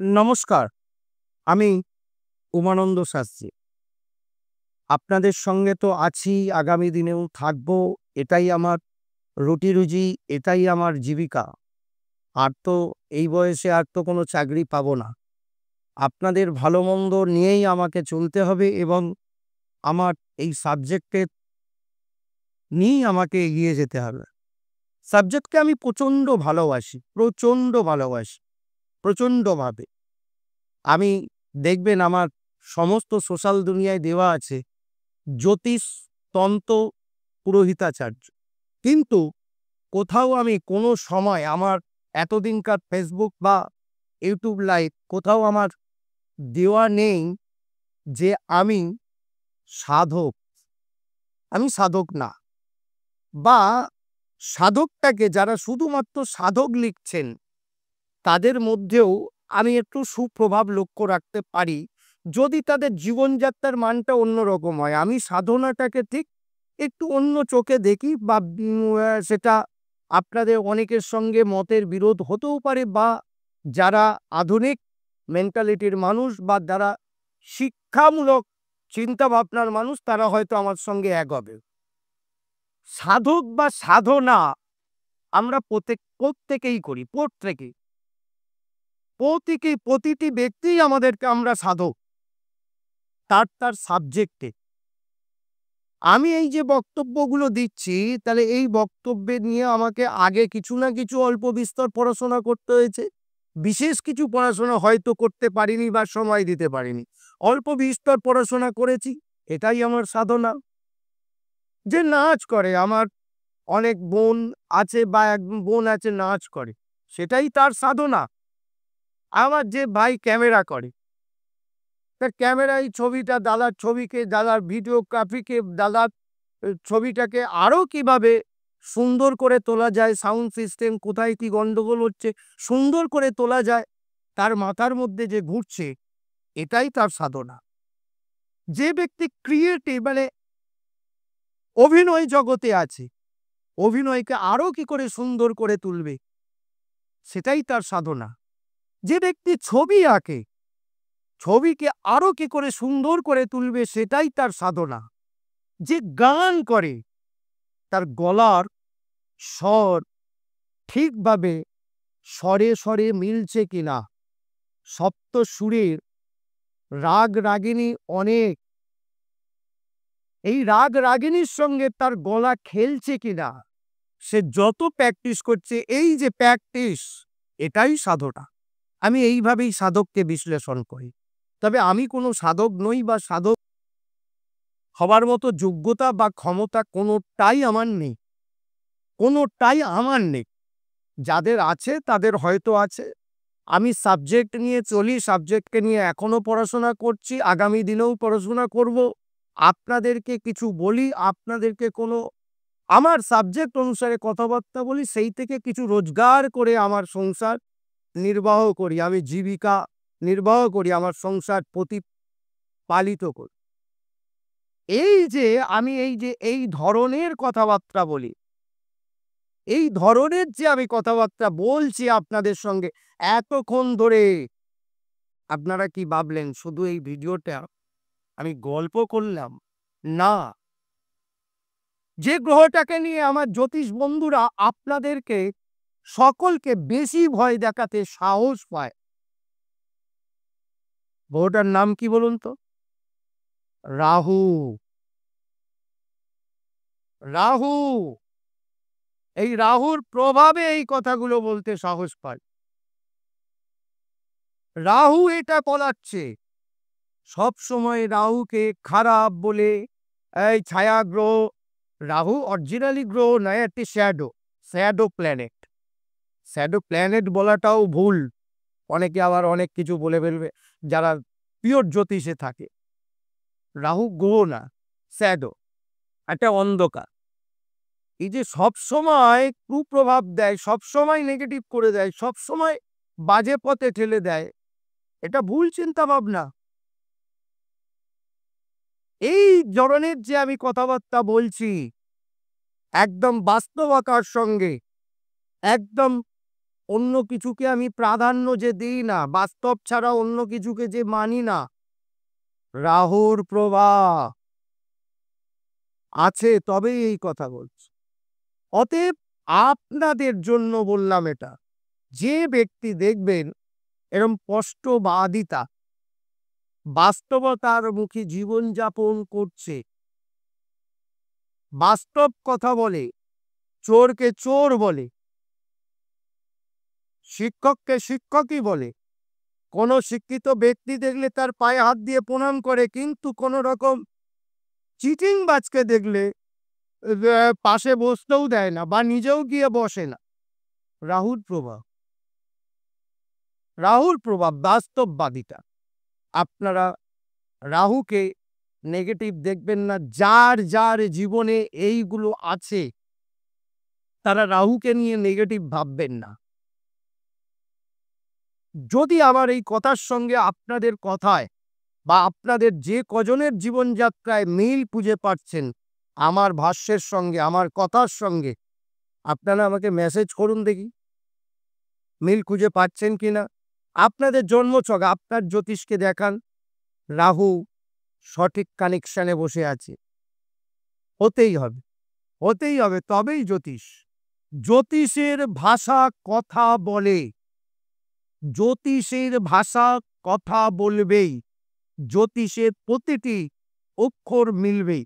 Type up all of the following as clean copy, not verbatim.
নমস্কার, আমি উমানন্দ শাস্ত্রী। আপনাদের সঙ্গে তো আছি, আগামী দিনেও থাকবো। এটাই আমার রুটি-রুজি, এটাই আমার জীবিকা। আর তো এই বয়সে আর তো কোনো চাকরি পাবো না। আপনাদের ভালো-মন্দ নিয়েই আমাকে চলতে হবে এবং আমার এই সাবজেক্টে নিয়েই আমাকে এগিয়ে যেতে হবে। সাবজেক্টকে আমি প্রচণ্ড ভালোবাসি, প্রচণ্ডভাবে। আমি দেখবেন আমার সমস্ত সোশ্যাল দুনিয়ায় দেওয়া আছে জ্যোতিষ, তন্ত্র, পুরোহিতাচার্য। কিন্তু কোথাও আমি কোনো সময় আমার এতদিনকার ফেসবুক বা ইউটিউব লাইভ কোথাও আমার দেওয়া নেই যে আমি সাধক। আমি সাধক না। বা সাধকটাকে যারা শুধুমাত্র সাধক লিখছেন তাদের মধ্যেও আমি একটু সুপ্রভাব লক্ষ্য রাখতে পারি যদি তাদের জীবনযাত্রার মানটা অন্যরকম হয়। আমি সাধনাটাকে ঠিক একটু অন্য চোখে দেখি বা সেটা আপনাদের অনেকের সঙ্গে মতের বিরোধ হতেও পারে, বা যারা আধুনিক মেন্টালিটির মানুষ বা যারা শিক্ষামূলক চিন্তাভাবনার মানুষ তারা হয়তো আমার সঙ্গে এক হবে। সাধক বা সাধনা আমরা প্রত্যেকেই করি, প্রতিটি ব্যক্তিই আমাদেরকে আমরা সাধক তার সাবজেক্টে। আমি এই যে বক্তব্যগুলো দিচ্ছি, তাহলে এই বক্তব্যে নিয়ে আমাকে আগে কিছু না কিছু অল্প বিস্তর পড়াশোনা করতে হয়েছে। বিশেষ কিছু পড়াশোনা হয়তো করতে পারিনি বা সময় দিতে পারিনি। অল্প বিস্তর পড়াশোনা করেছি, এটাই আমার সাধনা। যে নাচ করে, আমার অনেক বোন আছে বা এক বোন আছে নাচ করে, সেটাই তার সাধনা। আমার যে ভাই ক্যামেরা করে, তার ক্যামেরায় ছবিটা, দাদার ছবিকে, দাদার ভিডিওগ্রাফিকে, দাদার ছবিটাকে আরও কিভাবে সুন্দর করে তোলা যায়, সাউন্ড সিস্টেম কোথায় কি গন্ডগোল হচ্ছে সুন্দর করে তোলা যায়, তার মাথার মধ্যে যে ঘুরছে, এটাই তার সাধনা। যে ব্যক্তি ক্রিয়েটিভ মানে অভিনয় জগতে আছে, অভিনয়কে আরও কি করে সুন্দর করে তুলবে, সেটাই তার সাধনা। যে ব্যক্তি ছবি আঁকে, ছবিকে আরও কি করে সুন্দর করে তুলবে, সেটাই তার সাধনা। যে গান করে, তার গলার স্বর ঠিকভাবে স্বরে স্বরে মিলছে কিনা, সপ্ত সুরের রাগ রাগিনী অনেক, এই রাগ রাগিনীর সঙ্গে তার গলা খেলছে কিনা, সে যত প্র্যাকটিস করছে, এই যে প্র্যাকটিস, এটাই সাধনা। আমি এইভাবেই সাধককে বিশ্লেষণ করি। তবে আমি কোনো সাধক নই বা সাধক হবার মতো যোগ্যতা বা ক্ষমতা কোনোটাই আমার নেই। যাদের আছে তাদের হয়তো আছে। আমি সাবজেক্ট নিয়ে চলি, সাবজেক্টকে নিয়ে এখনো পড়াশোনা করছি, আগামী দিনেও পড়াশোনা করব। আপনাদেরকে কিছু বলি, আপনাদেরকে কোনো আমার সাবজেক্ট অনুসারে কথাবার্তা বলি, সেই থেকে কিছু রোজগার করে আমার সংসার নির্বাহ করি, আমি জীবিকা নির্বাহ করি, আমার সংসার প্রতিপালিত করি। আমি এই ধরনের কথাবার্তা বলি, এই ধরনের যে আমি কথাবার্তা বলছি আপনাদের সঙ্গে এতক্ষণ ধরে, আপনারা কি ভাবলেন শুধু এই ভিডিওটা আমি গল্প করলাম? না, যে গ্রহটাকে নিয়ে আমার জ্যোতিষ বন্ধুরা আপনাদেরকে সকলকে বেশি ভয় দেখাতে সাহস পায়, গ্রহটার নাম কি বলুন তো? রাহু। রাহু, এই রাহুর প্রভাবে এই কথাগুলো বলতে সাহস পায়। রাহু এটা বলাচ্ছে, সব সময় রাহুকে খারাপ বলে, এই ছায়া গ্রহ। রাহু অরিজিনালি গ্রহ নয়, একটি শ্যাডো প্ল্যানেট বলাটাও ভুল। অনেকে আবার অনেক কিছু বলে ফেলবে যারা পিওর জ্যোতিষে থাকে। রাহু গ্রহ না, শ্যাডো, একটা অন্ধকার। এই যে সব সময় কুপ্রভাব দেয়, সব সময় নেগেটিভ করে দেয়, সব সময় বাজে পথে ঠেলে দেয়, এটা ভুল চিন্তা ভাবনা। এই ধরনের যে আমি কথাবার্তা বলছি, একদম বাস্তবতার সঙ্গে, একদম অন্য কিছুকে আমি প্রাধান্য যে দিই না, বাস্তব ছাড়া অন্য কিছুকে যে মানি না, রাহুর প্রভাব আছে তবেই এই কথা বলছি। অতএব আপনাদের জন্য বললাম এটা, যে ব্যক্তি দেখবেন এরম স্পষ্টবাদিতা, বাস্তবতার মুখী জীবনযাপন করছে, বাস্তব কথা বলে, চোরকে চোর বলে, শিক্ষককে শিক্ষকই বলে, কোন শিক্ষিত ব্যক্তি দেখলে তার পায়ে হাত দিয়ে প্রণাম করে, কিন্তু কোন রকম চিটিংবাজকে দেখলে পাশে বসতেও দেয় না বা নিজেও গিয়ে বসে না। রাহুর প্রভাব, রাহুর প্রভাব, বাস্তববাদিতা। আপনারা রাহুকে নেগেটিভ দেখবেন না। যার যার জীবনে এইগুলো আছে তারা রাহুকে নিয়ে নেগেটিভ ভাববেন না। যদি আমার এই কথার সঙ্গে আপনাদের কথায় বা আপনাদের যে কজনের জীবনযাত্রায় মিল খুঁজে পাচ্ছেন আমার ভাষ্যের সঙ্গে, আমার কথার সঙ্গে, আপনারা আমাকে মেসেজ করুন দেখি মিল খুঁজে পাচ্ছেন কিনা। আপনাদের জন্মছক, আপনার জ্যোতিষকে দেখান, রাহু সঠিক কানেকশনে বসে আছে। হতেই হবে, হতেই হবে, তবেই জ্যোতিষ। জ্যোতিষের ভাষা কথা বলে, জ্যোতিষের ভাষা কথা বলবেই, জ্যোতিষের প্রতিটি অক্ষর মিলবে।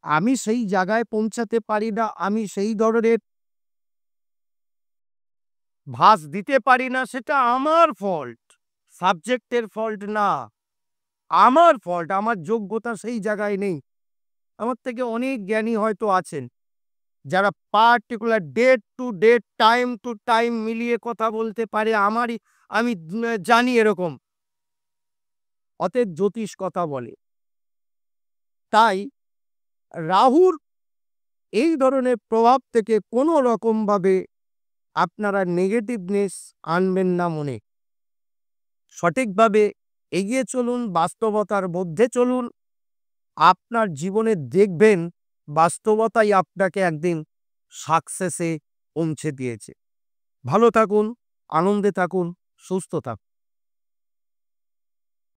আমি সেই জায়গায় পৌঁছাতে পারি না, আমি সেই ধরনের ভাস দিতে পারি না, সেটা আমার ফল্ট, সাবজেক্টের ফল্ট না, আমার ফল্ট। আমার যোগ্যতা সেই জায়গায় নেই। আমার থেকে অনেক জ্ঞানী হয়তো আছেন যারা particular date to date, time to time মিলিয়ে কথা বলতে পারে। আমি জানি এরকম। অতএব জ্যোতিষ কথা বলে। তাই রাহুর এই ধরনের প্রভাব থেকে কোনো রকম ভাবে আপনারা নেগেটিভনেস আনবেন না মনে। সঠিকভাবে এগিয়ে চলুন, বাস্তবতার মধ্যে চলুন। আপনার জীবনে দেখবেন বাস্তবতাই আপনাকে একদিন সাকসেসে পৌঁছে দিয়েছে। ভালো থাকুন, আনন্দে থাকুন, সুস্থ থাকুন।